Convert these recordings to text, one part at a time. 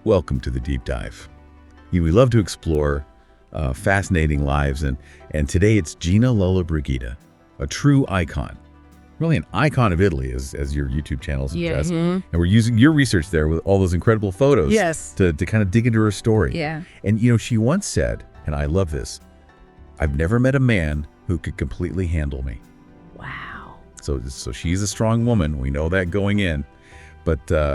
Welcome to the Deep Dive. We love to explore fascinating lives, and today it's Gina Lollobrigida, a true icon. Really an icon of Italy, as your YouTube channel suggests. And we're using your research there with all those incredible photos to kind of dig into her story. Yeah. And, you know, she once said, and I love this, "I've never met a man who could completely handle me." Wow. So she's a strong woman. We know that going in. But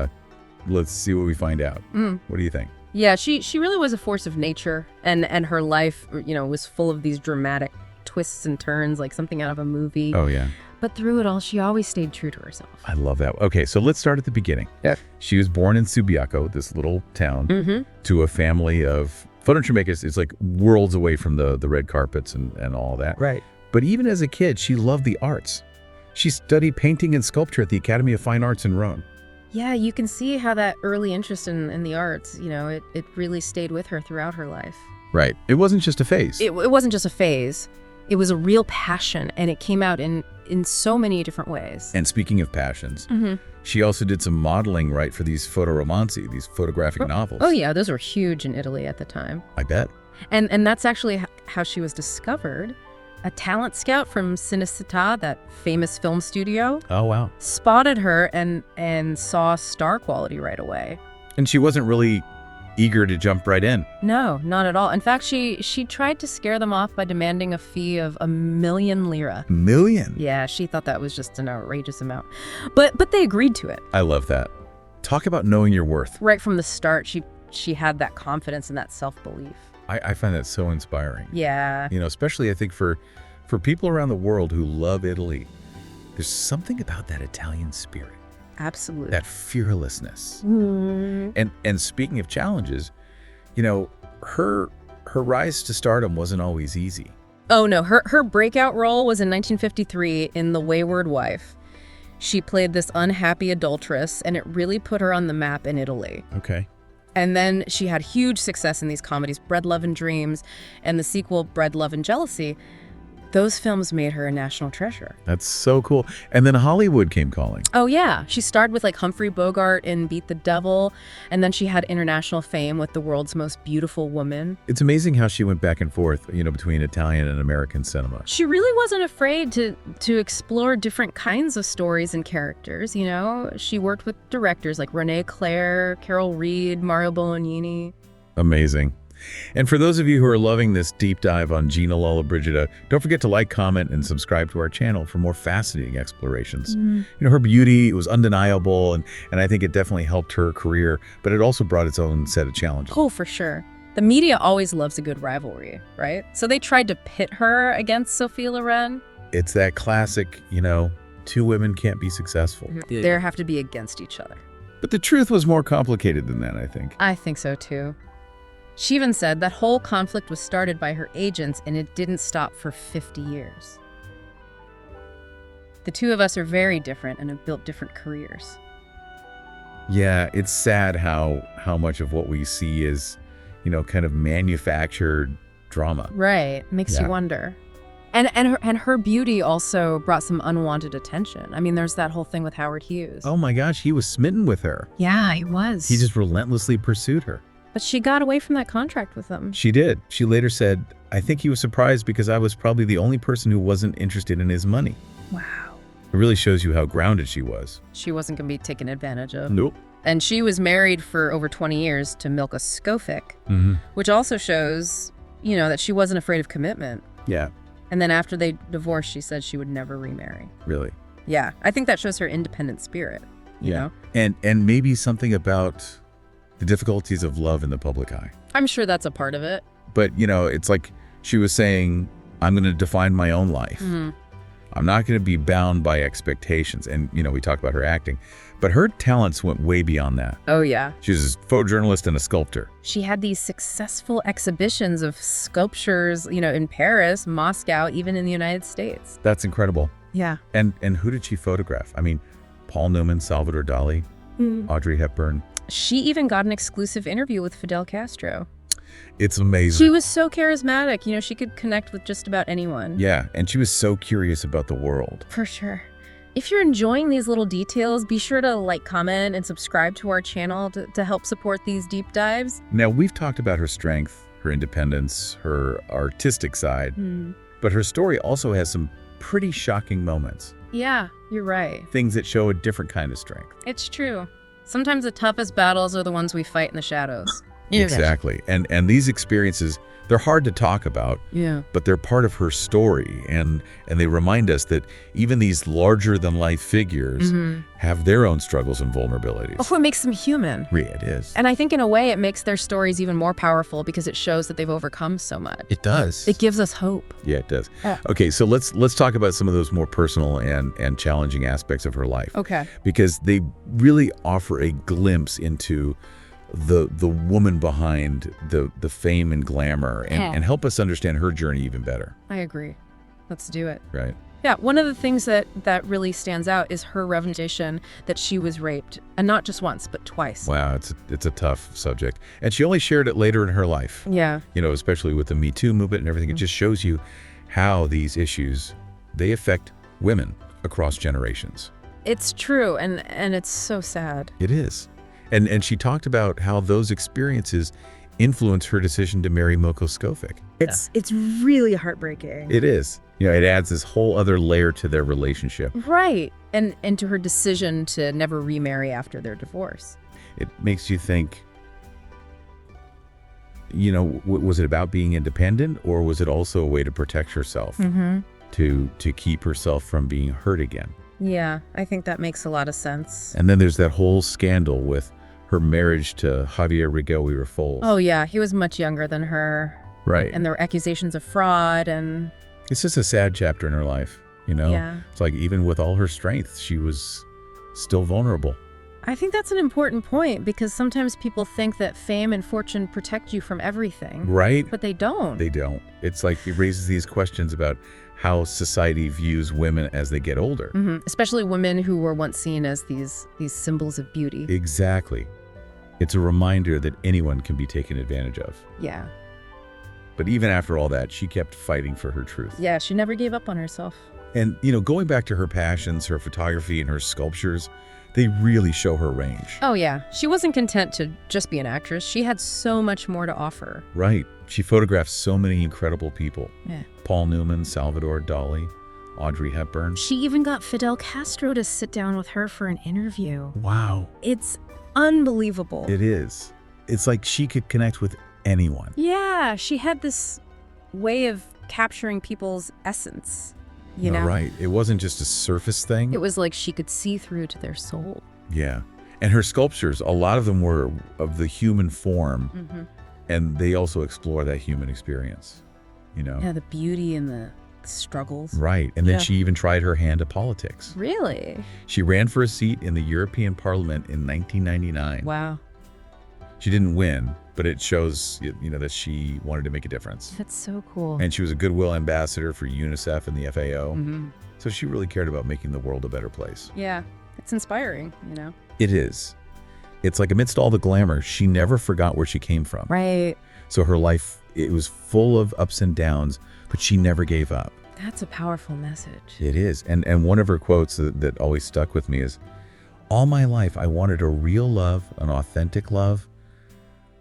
let's see what we find out. What do you think? Yeah, she really was a force of nature, and her life, you know, was full of these dramatic twists and turns, like something out of a movie. Oh, yeah. But through it all, she always stayed true to herself. I love that. Okay, so let's start at the beginning. Yeah. She was born in Subiaco, this little town, to a family of furniture makers. It's like worlds away from the red carpets and all that. Right. But even as a kid, she loved the arts. She studied painting and sculpture at the Academy of Fine Arts in Rome. Yeah, you can see how that early interest in the arts, you know, it really stayed with her throughout her life. Right. It wasn't just a phase. It wasn't just a phase. It was a real passion, and it came out in so many different ways. And speaking of passions, she also did some modeling, right, for these Fotoromanzi, these photographic novels. Oh, yeah, those were huge in Italy at the time. I bet. And that's actually how she was discovered. A talent scout from Cinecittà, that famous film studio, Oh, wow. spotted her and saw star quality right away. And she wasn't really eager to jump right in. No, not at all. In fact, she tried to scare them off by demanding a fee of 1,000,000 lira. Million? Yeah, she thought that was just an outrageous amount. But they agreed to it. I love that. Talk about knowing your worth. Right from the start, she had that confidence and that self-belief. I find that so inspiring. Yeah. You know, especially I think for people around the world who love Italy, there's something about that Italian spirit, Absolutely. that fearlessness. And speaking of challenges, you know, her rise to stardom wasn't always easy. Oh, no. Her breakout role was in 1953 in The Wayward Wife. She played this unhappy adulteress, and it really put her on the map in Italy. Okay. And then she had huge success in these comedies, Bread, Love, and Dreams, and the sequel, Bread, Love, and Jealousy. Those films made her a national treasure. That's so cool. And then Hollywood came calling. Oh, yeah. She starred with like Humphrey Bogart in Beat the Devil, and then she had international fame with The World's Most Beautiful Woman. It's amazing how she went back and forth, you know, between Italian and American cinema. She really wasn't afraid to explore different kinds of stories and characters, you know? She worked with directors like René Clair, Carol Reed, Mario Bolognini. Amazing. And for those of you who are loving this deep dive on Gina Lollobrigida, don't forget to like, comment, and subscribe to our channel for more fascinating explorations. You know, her beauty was undeniable, and I think it definitely helped her career, but it also brought its own set of challenges. Oh, for sure. The media always loves a good rivalry, right? So they tried to pit her against Sophia Loren. It's that classic, you know, two women can't be successful. They have to be against each other. But the truth was more complicated than that, I think. I think so, too. She even said that whole conflict was started by her agents, and it didn't stop for 50 years. The two of us are very different and have built different careers. Yeah, it's sad how much of what we see is, you know, kind of manufactured drama. Right. Makes you wonder. And her beauty also brought some unwanted attention. I mean, there's that whole thing with Howard Hughes. Oh my gosh, he was smitten with her. Yeah, he was. He just relentlessly pursued her. But she got away from that contract with him. She did. She later said, "I think he was surprised because I was probably the only person who wasn't interested in his money." Wow. It really shows you how grounded she was. She wasn't going to be taken advantage of. Nope. And she was married for over 20 years to Milka Skofic, which also shows, you know, that she wasn't afraid of commitment. Yeah. And then after they divorced, she said she would never remarry. Really? Yeah. I think that shows her independent spirit, you know? And maybe something about the difficulties of love in the public eye. I'm sure that's a part of it. But, you know, it's like she was saying, I'm going to define my own life. I'm not going to be bound by expectations. And, you know, we talk about her acting, but her talents went way beyond that. Oh, yeah. She was a photojournalist and a sculptor. She had these successful exhibitions of sculptures, you know, in Paris, Moscow, even in the United States. That's incredible. Yeah. And who did she photograph? I mean, Paul Newman, Salvador Dali, Audrey Hepburn. She even got an exclusive interview with Fidel Castro. It's amazing. She was so charismatic. You know, she could connect with just about anyone. Yeah, and she was so curious about the world. For sure. If you're enjoying these little details, be sure to like, comment, and subscribe to our channel to help support these deep dives. Now, we've talked about her strength, her independence, her artistic side, but her story also has some pretty shocking moments. Yeah, you're right. Things that show a different kind of strength. It's true. Sometimes the toughest battles are the ones we fight in the shadows. Exactly. And these experiences, they're hard to talk about, but they're part of her story. And they remind us that even these larger-than-life figures have their own struggles and vulnerabilities. Oh, it makes them human. Yeah, it is. And I think in a way it makes their stories even more powerful because it shows that they've overcome so much. It does. It gives us hope. Yeah, it does. Yeah. Okay, so let's talk about some of those more personal and challenging aspects of her life. Okay. Because they really offer a glimpse into the woman behind the fame and glamour and help us understand her journey even better. I agree. Let's do it. Right. Yeah, one of the things that really stands out is her revelation that she was raped, and not just once, but twice. Wow, it's a tough subject. And she only shared it later in her life. Yeah. You know, especially with the Me Too movement and everything. It just shows you how these issues, they affect women across generations. It's true, and it's so sad. It is. And she talked about how those experiences influenced her decision to marry Milko Skofic. It's really heartbreaking. It is. You know, it adds this whole other layer to their relationship. Right. And to her decision to never remarry after their divorce. It makes you think, you know, was it about being independent, or was it also a way to protect herself, to keep herself from being hurt again? Yeah, I think that makes a lot of sense. And then there's that whole scandal with her marriage to Javier Rigel-Foles. Oh, yeah, he was much younger than her. Right. And there were accusations of fraud and... It's just a sad chapter in her life, you know? Yeah. It's like even with all her strength, she was still vulnerable. I think that's an important point because sometimes people think that fame and fortune protect you from everything. Right? But they don't. They don't. It's like it raises these questions about how society views women as they get older. Especially women who were once seen as these symbols of beauty. Exactly. It's a reminder that anyone can be taken advantage of. Yeah. But even after all that, she kept fighting for her truth. Yeah, she never gave up on herself. And, you know, going back to her passions, her photography and her sculptures, they really show her range. Oh, yeah. She wasn't content to just be an actress. She had so much more to offer. Right. She photographed so many incredible people. Yeah. Paul Newman, Salvador Dali, Audrey Hepburn. She even got Fidel Castro to sit down with her for an interview. Wow. It's unbelievable. It is. It's like she could connect with anyone. Yeah, she had this way of capturing people's essence, you know? Right. It wasn't just a surface thing. It was like she could see through to their soul. Yeah. And her sculptures, a lot of them were of the human form, and they also explore that human experience, you know? Yeah, the beauty and the struggles. Right. And then Yeah. she even tried her hand at politics. Really? She ran for a seat in the European Parliament in 1999. Wow. She didn't win, but it shows, you know, that she wanted to make a difference. That's so cool. And she was a goodwill ambassador for UNICEF and the FAO. So she really cared about making the world a better place. Yeah, it's inspiring, you know? It is. It's like amidst all the glamour, she never forgot where she came from. Right. So her life, it was full of ups and downs, but she never gave up. That's a powerful message. It is. And one of her quotes that always stuck with me is, "All my life I wanted a real love, an authentic love,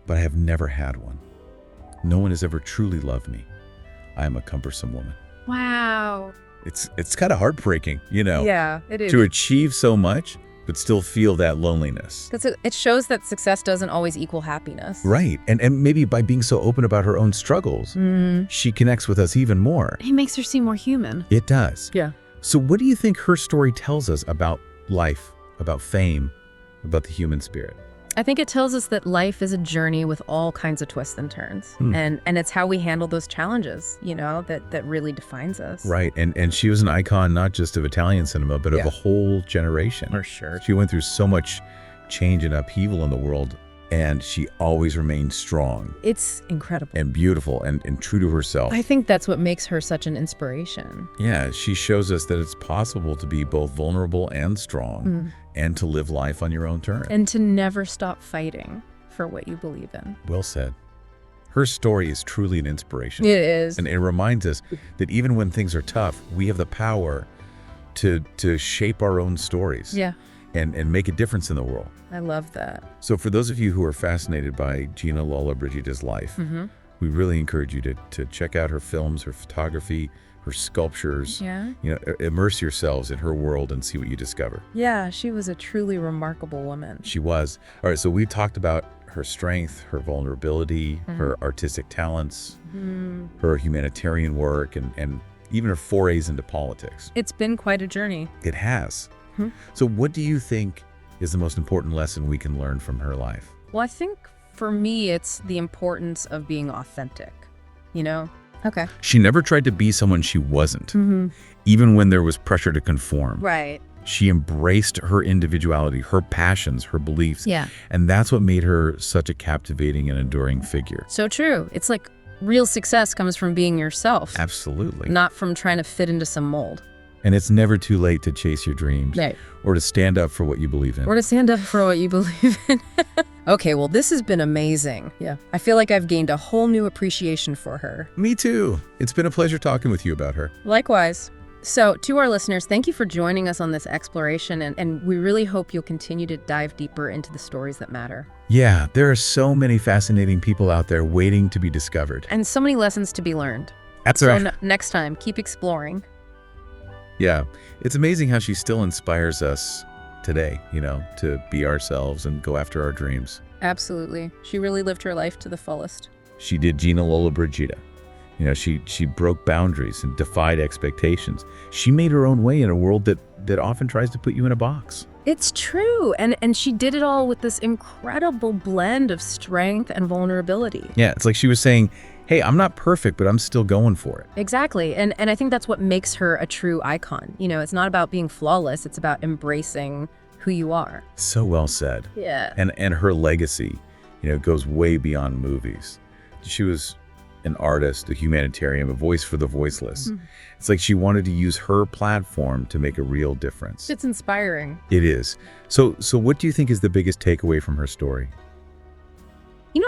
but I have never had one. No one has ever truly loved me. I am a cumbersome woman." Wow. It's kind of heartbreaking, you know, Yeah, it is. to achieve so much, but still feel that loneliness. It shows that success doesn't always equal happiness. Right. And maybe by being so open about her own struggles, she connects with us even more. It makes her seem more human. It does. Yeah. So what do you think her story tells us about life, about fame, about the human spirit? I think it tells us that life is a journey with all kinds of twists and turns. And it's how we handle those challenges, you know, that really defines us. Right. And she was an icon not just of Italian cinema, but of a whole generation. For sure. She went through so much change and upheaval in the world, and she always remained strong It's incredible. and beautiful and true to herself. I think that's what makes her such an inspiration. Yeah, she shows us that it's possible to be both vulnerable and strong and to live life on your own terms. And to never stop fighting for what you believe in. Well said. Her story is truly an inspiration. It is. And it reminds us that even when things are tough, we have the power to shape our own stories. Yeah, And make a difference in the world. I love that. So for those of you who are fascinated by Gina Lollobrigida's life, we really encourage you to check out her films, her photography, her sculptures. Yeah. Immerse yourselves in her world and see what you discover. Yeah, she was a truly remarkable woman. She was. All right, so we've talked about her strength, her vulnerability, her artistic talents, her humanitarian work, and even her forays into politics. It's been quite a journey. It has. So what do you think is the most important lesson we can learn from her life? Well, I think for me, it's the importance of being authentic, you know? Okay. She never tried to be someone she wasn't, even when there was pressure to conform. Right. She embraced her individuality, her passions, her beliefs. Yeah. And that's what made her such a captivating and enduring figure. So true. It's like real success comes from being yourself. Absolutely. Not from trying to fit into some mold. And it's never too late to chase your dreams. Right. Or to stand up for what you believe in. Or to stand up for what you believe in. Okay, well, this has been amazing. Yeah. I feel like I've gained a whole new appreciation for her. Me too. It's been a pleasure talking with you about her. Likewise. So, to our listeners, thank you for joining us on this exploration, and we really hope you'll continue to dive deeper into the stories that matter. Yeah, there are so many fascinating people out there waiting to be discovered. And so many lessons to be learned. That's So right. next time, keep exploring. Yeah, it's amazing how she still inspires us today, to be ourselves and go after our dreams. Absolutely. She really lived her life to the fullest. She did Gina Lollobrigida. She broke boundaries and defied expectations. She made her own way in a world that often tries to put you in a box. It's true. And she did it all with this incredible blend of strength and vulnerability. Yeah, it's like she was saying, hey, I'm not perfect, but I'm still going for it. Exactly. And I think that's what makes her a true icon. It's not about being flawless. It's about embracing who you are. So well said. Yeah. And her legacy, goes way beyond movies. She was an artist, a humanitarian, a voice for the voiceless. It's like she wanted to use her platform to make a real difference. It's inspiring. It is. So what do you think is the biggest takeaway from her story?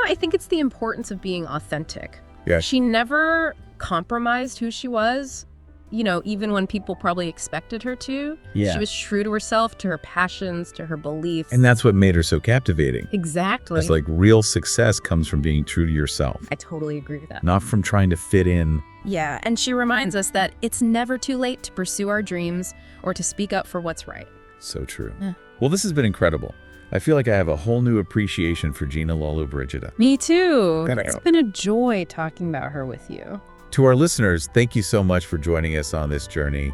I think it's the importance of being authentic. Yeah. She never compromised who she was, even when people probably expected her to. Yeah. She was true to herself, to her passions, to her beliefs. And that's what made her so captivating. Exactly. It's like real success comes from being true to yourself, I totally agree with that. not from trying to fit in. Yeah, and she reminds us that it's never too late to pursue our dreams or to speak up for what's right. So true. Yeah. Well, this has been incredible. I feel like I have a whole new appreciation for Gina Lollobrigida. Me too. Thank It's you. been a joy talking about her with you. To our listeners, thank you so much for joining us on this journey.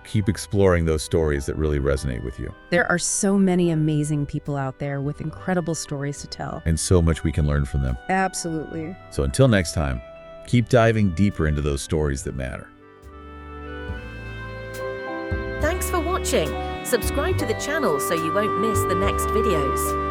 Keep exploring those stories that really resonate with you. There are so many amazing people out there with incredible stories to tell. And so much we can learn from them. Absolutely. So until next time, keep diving deeper into those stories that matter. Thanks for watching. Subscribe to the channel so you won't miss the next videos.